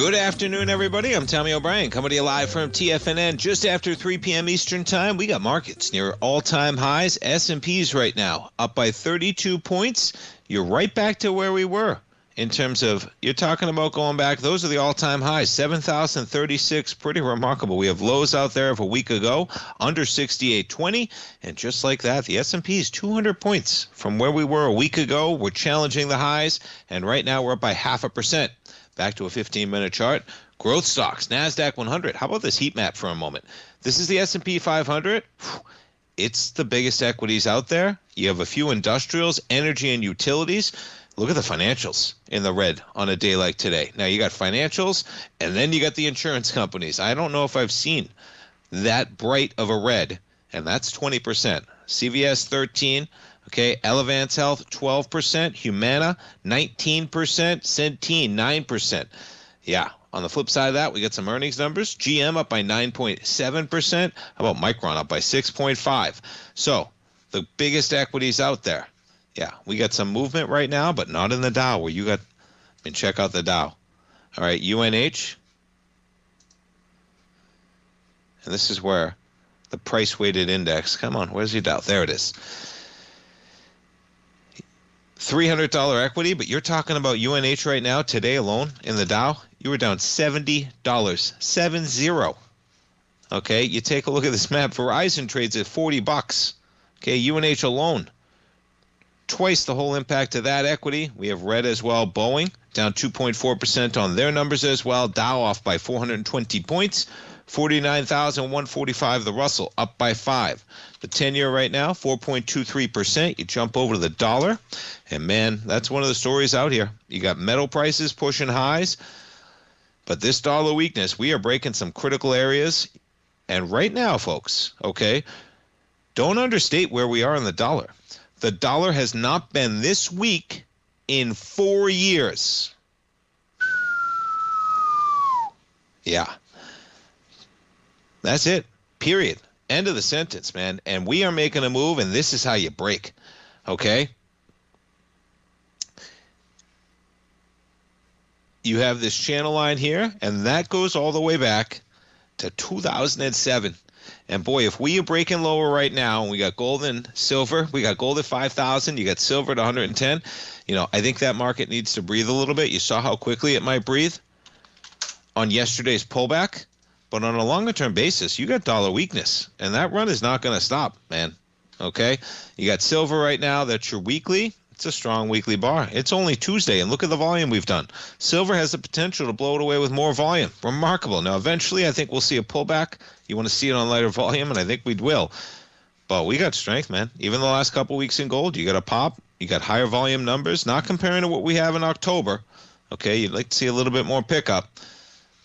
Good afternoon, everybody. I'm Tommy O'Brien, coming to you live from TFNN just after 3 p.m. Eastern Time. We got markets near all-time highs. S&P's right now up by 32 points. You're right back to where we were in terms of, you're talking about going back. Those are the all-time highs, 7,036. Pretty remarkable. We have lows out there of a week ago, under 68.20. And just like that, the S&P is 200 points from where we were a week ago. We're challenging the highs, and right now we're up by 0.5%. Back to a 15-minute chart. Growth stocks, NASDAQ 100. How about this heat map for a moment? This is the S&P 500. It's the biggest equities out there. You have a few industrials, energy, and utilities. Look at the financials in the red on a day like today. Now, you got financials, and then you got the insurance companies. I don't know if I've seen that bright of a red, and that's 20%. CVS 13%. Okay, Elevance Health, 12%. Humana, 19%. Centene, 9%. Yeah, on the flip side of that, we got some earnings numbers. GM up by 9.7%. How about Micron up by 6.5%? So, the biggest equities out there. Yeah, we got some movement right now, but not in the Dow where you got, and check out the Dow. All right, UNH. And this is where the price-weighted index, come on, where's your Dow? There it is. $300 equity, but you're talking about UNH right now, today alone in the Dow, you were down $70. 70. Okay, you take a look at this map. Verizon trades at $40. Okay, UNH alone, twice the whole impact of that equity. We have red as well. Boeing down 2.4% on their numbers as well. Dow off by 420 points. 49,145. The Russell up by 5. The 10-year right now, 4.23%. You jump over to the dollar, and man, that's one of the stories out here. You got metal prices pushing highs, but this dollar weakness, we are breaking some critical areas. And right now, folks, okay, don't understate where we are in the dollar. The dollar has not been this weak in 4 years. Yeah. That's it. Period. End of the sentence, man. And we are making a move, and this is how you break. Okay? You have this channel line here, and that goes all the way back to 2007. And boy, if we are breaking lower right now, and we got gold and silver, we got gold at 5,000, you got silver at 110, I think that market needs to breathe a little bit. You saw how quickly it might breathe on yesterday's pullback. But on a longer-term basis, you got dollar weakness, and that run is not going to stop, man. Okay? You got silver right now. That's your weekly. It's a strong weekly bar. It's only Tuesday, and look at the volume we've done. Silver has the potential to blow it away with more volume. Remarkable. Now, eventually, I think we'll see a pullback. You want to see it on lighter volume, and I think we will. But we got strength, man. Even the last couple weeks in gold, you got a pop. You got higher volume numbers. Not comparing to what we have in October. Okay? You'd like to see a little bit more pickup.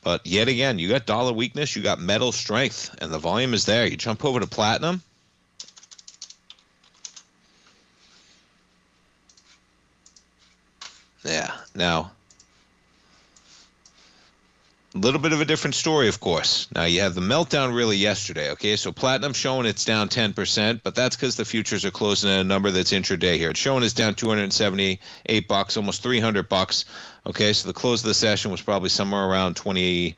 But yet again, you got dollar weakness, you got metal strength, and the volume is there. You jump over to platinum. Yeah, now, a little bit of a different story, of course. Now, you have the meltdown really yesterday, okay? So platinum showing it's down 10%, but that's because the futures are closing at a number that's intraday here. It's showing it's down $278, almost $300. Okay, so the close of the session was probably somewhere around 1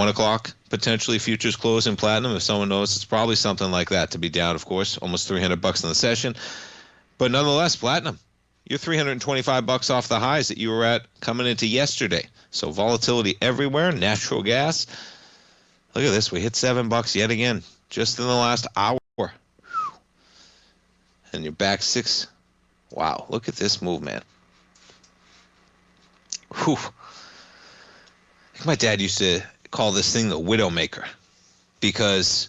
o'clock, potentially futures close in platinum. If someone knows, it's probably something like that to be down, of course, almost $300 in the session. But nonetheless, platinum, you're $325 off the highs that you were at coming into yesterday. So volatility everywhere, natural gas. Look at this, we hit $7 yet again, just in the last hour. And you're back 6. Wow, look at this move, man. Whew. I think my dad used to call this thing the Widowmaker because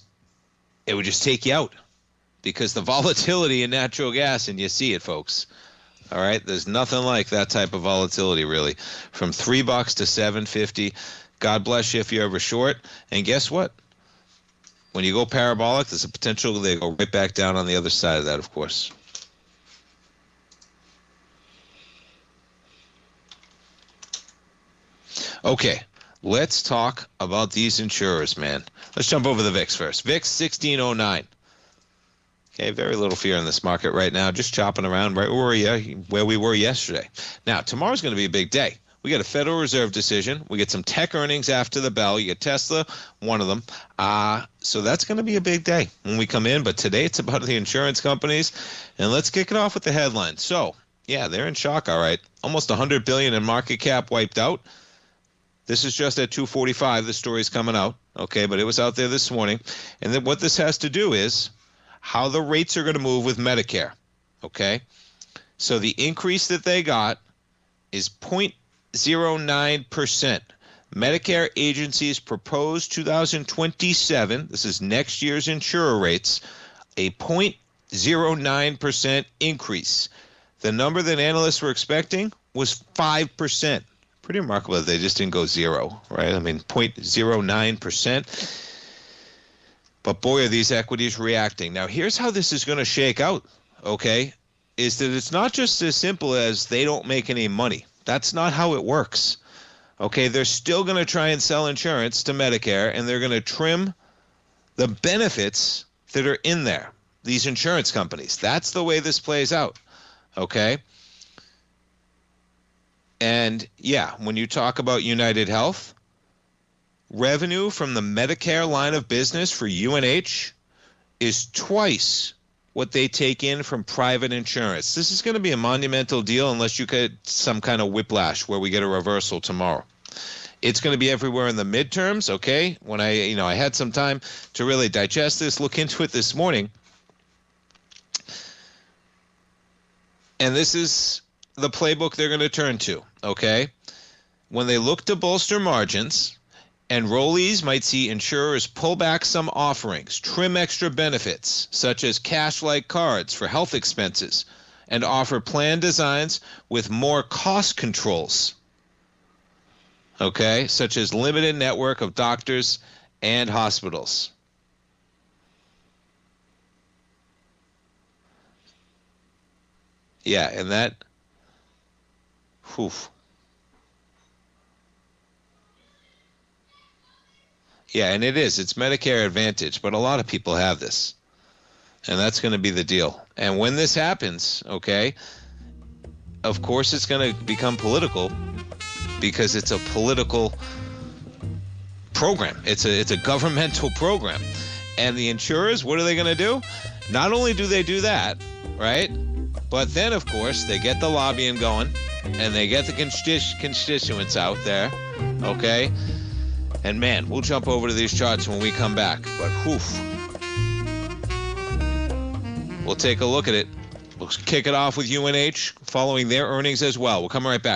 it would just take you out because the volatility in natural gas, and you see it, folks. All right, there's nothing like that type of volatility, really. From $3 to $7.50. God bless you if you're ever short. And guess what? When you go parabolic, there's a potential they go right back down on the other side of that, of course. Okay, let's talk about these insurers, man. Let's jump over the VIX first. VIX 1609. Okay, very little fear in this market right now, just chopping around right where we were yesterday. Now, tomorrow's going to be a big day. We got a Federal Reserve decision. We get some tech earnings after the bell. You get Tesla, one of them. So that's going to be a big day when we come in. But today it's about the insurance companies. And let's kick it off with the headline. So, yeah, they're in shock, all right. Almost $100 billion in market cap wiped out. This is just at 2:45. The story's coming out, okay, but it was out there this morning. And then what this has to do is how the rates are going to move with Medicare, okay? So the increase that they got is 0.09%. Medicare agencies propose 2027, this is next year's insurer rates, a 0.09% increase. The number that analysts were expecting was 5%. Pretty remarkable that they just didn't go zero, right? I mean, 0.09%. But boy, are these equities reacting. Now, here's how this is going to shake out, okay, is that it's not just as simple as they don't make any money. That's not how it works, okay? They're still going to try and sell insurance to Medicare, and they're going to trim the benefits that are in there, these insurance companies. That's the way this plays out, okay? And, yeah, when you talk about United Health, revenue from the Medicare line of business for UNH is twice what they take in from private insurance. This is going to be a monumental deal unless you get some kind of whiplash where we get a reversal tomorrow. It's going to be everywhere in the midterms, okay? When I had some time to really digest this, look into it this morning. And this is the playbook they're going to turn to, okay? When they look to bolster margins, enrollees might see insurers pull back some offerings, trim extra benefits, such as cash-like cards for health expenses, and offer plan designs with more cost controls, okay, such as limited network of doctors and hospitals. Yeah, and that, yeah, and it's Medicare Advantage, but a lot of people have this, and that's going to be the deal. And when this happens, okay, of course it's going to become political because it's a political program. It's a governmental program. And the insurers, what are they going to do? Not only do they do that, right, but then, of course, they get the lobbying going, and they get the constituents out there, okay? And, man, we'll jump over to these charts when we come back. But, we'll take a look at it. We'll kick it off with UNH following their earnings as well. We'll come right back.